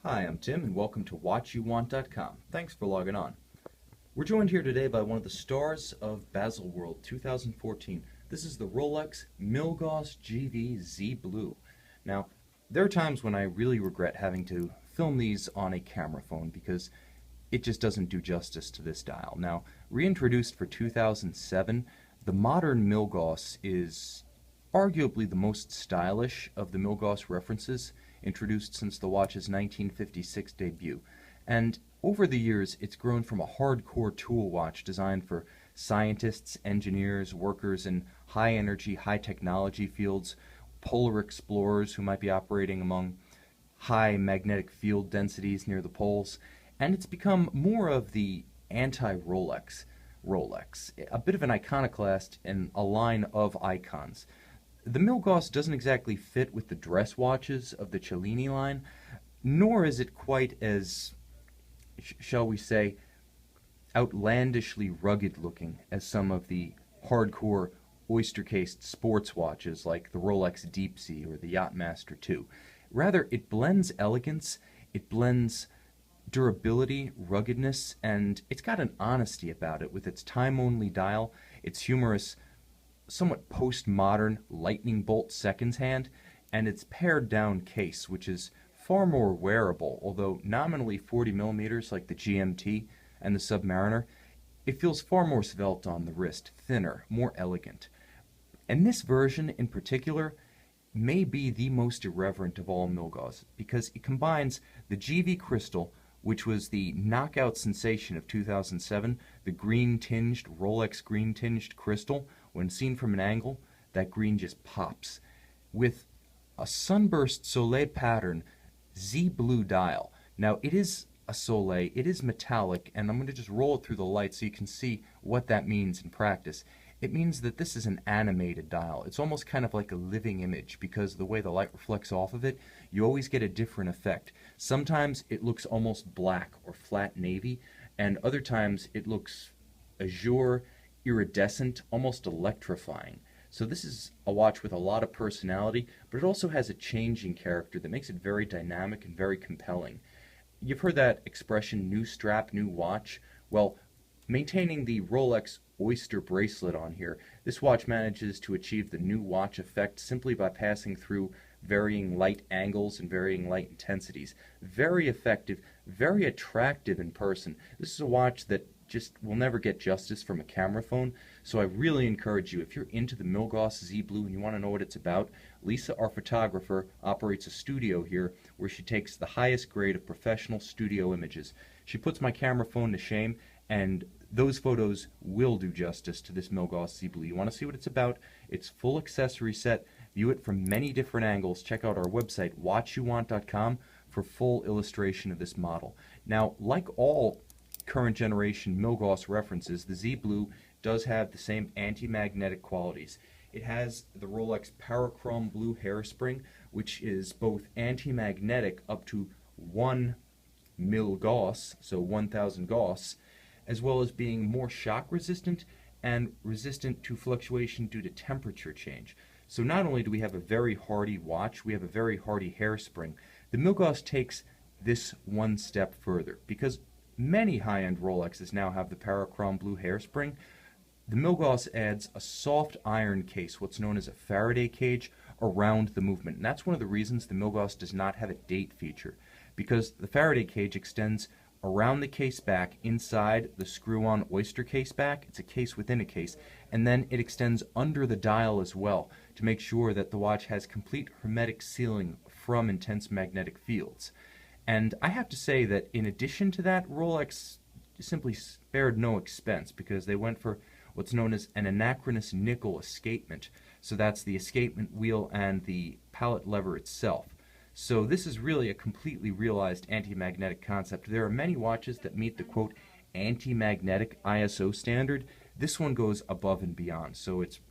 Hi, I'm Tim, and welcome to WatchYouWant.com. Thanks for logging on. We're joined here today by one of the stars of Baselworld 2014. This is the Rolex Milgauss GV Z Blue. Now, there are times when I really regret having to film these on a camera phone because it just doesn't do justice to this dial. Now, reintroduced for 2007, the modern Milgauss is arguably the most stylish of the Milgauss references introduced since the watch's 1956 debut. And over the years, it's grown from a hardcore tool watch designed for scientists, engineers, workers in high-energy, high-technology fields, polar explorers who might be operating among high magnetic field densities near the poles, and it's become more of the anti-Rolex Rolex, a bit of an iconoclast in a line of icons. The Milgauss doesn't exactly fit with the dress watches of the Cellini line, nor is it quite as, shall we say, outlandishly rugged looking as some of the hardcore oyster-cased sports watches like the Rolex Deep Sea or the Yachtmaster 2. Rather, it blends elegance, it blends durability, ruggedness, and it's got an honesty about it with its time-only dial, its humorous, somewhat postmodern lightning bolt seconds hand, and its pared down case, which is far more wearable. Although nominally 40 millimeters like the GMT and the Submariner, it feels far more svelte on the wrist, thinner, more elegant. And this version in particular may be the most irreverent of all Milgauss because it combines the GV crystal, which was the knockout sensation of 2007, the green-tinged, Rolex green-tinged crystal. When seen from an angle, that green just pops, with a sunburst soleil pattern Z blue dial. Now, it is a soleil, it is metallic, and I'm going to just roll it through the light so you can see what that means in practice. It means that this is an animated dial. It's almost kind of like a living image because the way the light reflects off of it, you always get a different effect. Sometimes it looks almost black or flat navy, and other times it looks azure, iridescent, almost electrifying. So this is a watch with a lot of personality, but it also has a changing character that makes it very dynamic and very compelling. You've heard that expression, new strap, new watch. Well, maintaining the Rolex Oyster bracelet on here, this watch manages to achieve the new watch effect simply by passing through varying light angles and varying light intensities. Very effective, very attractive in person. This is a watch that just will never get justice from a camera phone, so I really encourage you, if you're into the Milgauss Z Blue and you want to know what it's about, Lisa, our photographer, operates a studio here where she takes the highest grade of professional studio images. She puts my camera phone to shame, and those photos will do justice to this Milgauss Z Blue. You want to see what it's about? It's full accessory set. View it from many different angles. Check out our website, WatchYouWant.com, for full illustration of this model. Now, like all current generation Milgauss references, the Z Blue does have the same anti-magnetic qualities. It has the Rolex Parachrome Blue hairspring, which is both anti-magnetic up to 1 mil Gauss, so 1000 Gauss, as well as being more shock resistant and resistant to fluctuation due to temperature change. So not only do we have a very hardy watch, we have a very hardy hairspring. The Milgauss takes this one step further because many high-end Rolexes now have the Parachrome Blue hairspring. The Milgauss adds a soft iron case, what's known as a Faraday cage, around the movement. And that's one of the reasons the Milgauss does not have a date feature, because the Faraday cage extends around the case back inside the screw-on oyster case back. It's a case within a case, and then it extends under the dial as well to make sure that the watch has complete hermetic sealing from intense magnetic fields. And I have to say that in addition to that, Rolex simply spared no expense because they went for what's known as an anachronous nickel escapement. So that's the escapement wheel and the pallet lever itself. So this is really a completely realized anti-magnetic concept. There are many watches that meet the quote anti-magnetic ISO standard. This one goes above and beyond. So it's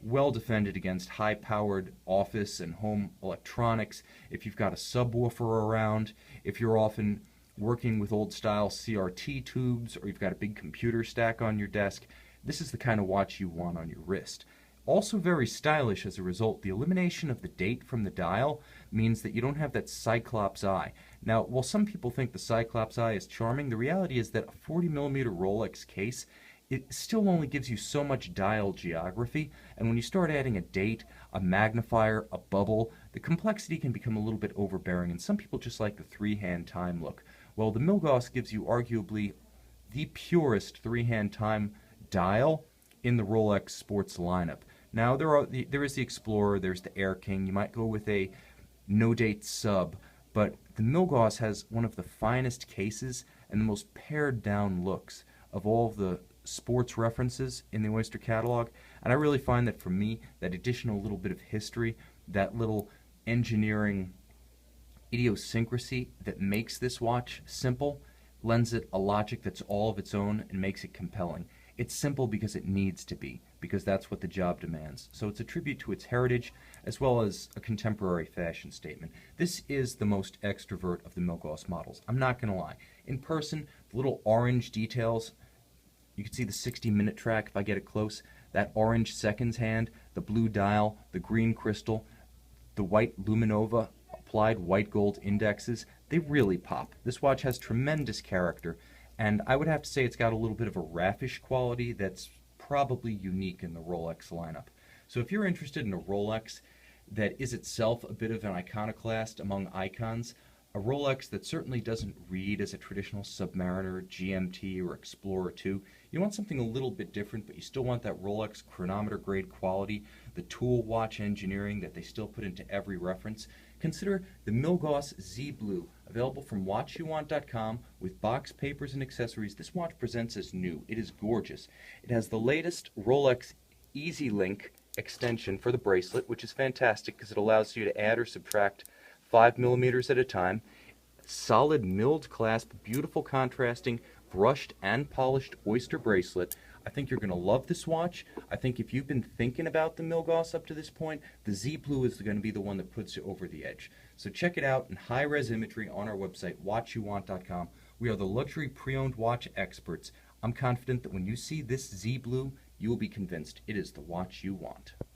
well defended against high-powered office and home electronics, if you've got a subwoofer around, if you're often working with old-style CRT tubes, or you've got a big computer stack on your desk, this is the kind of watch you want on your wrist. Also very stylish as a result. The elimination of the date from the dial means that you don't have that cyclops eye. Now, while some people think the Cyclops eye is charming, the reality is that a 40mm Rolex case, it still only gives you so much dial geography, and when you start adding a date, a magnifier, a bubble, the complexity can become a little bit overbearing, and some people just like the three-hand time look. Well, the Milgauss gives you arguably the purest three-hand time dial in the Rolex sports lineup. Now, there is the Explorer, there's the Air King. You might go with a no-date sub, but the Milgauss has one of the finest cases and the most pared-down looks of all of the sports references in the Oyster catalog. And I really find that for me, that additional little bit of history, that little engineering idiosyncrasy that makes this watch simple, lends it a logic that's all of its own and makes it compelling. It's simple because it needs to be, because that's what the job demands. So it's a tribute to its heritage as well as a contemporary fashion statement. This is the most extrovert of the Milgauss models. I'm not going to lie. In person, the little orange details, you can see the 60-minute track if I get it close, that orange seconds hand, the blue dial, the green crystal, the white luminova, applied white gold indexes, they really pop. This watch has tremendous character, and I would have to say it's got a little bit of a raffish quality that's probably unique in the Rolex lineup. So if you're interested in a Rolex that is itself a bit of an iconoclast among icons, a Rolex that certainly doesn't read as a traditional Submariner, GMT, or Explorer 2. You want something a little bit different, but you still want that Rolex chronometer grade quality, the tool watch engineering that they still put into every reference. Consider the Milgauss Z Blue, available from WatchYouWant.com with box, papers, and accessories. This watch presents as new. It is gorgeous. It has the latest Rolex Easy Link extension for the bracelet, which is fantastic because it allows you to add or subtract 5mm at a time. Solid milled clasp, beautiful contrasting, brushed and polished oyster bracelet. I think you're going to love this watch. I think if you've been thinking about the Milgauss up to this point, the Z Blue is going to be the one that puts you over the edge. So check it out in high-res imagery on our website, WatchYouWant.com. We are the luxury pre-owned watch experts. I'm confident that when you see this Z Blue, you will be convinced it is the watch you want.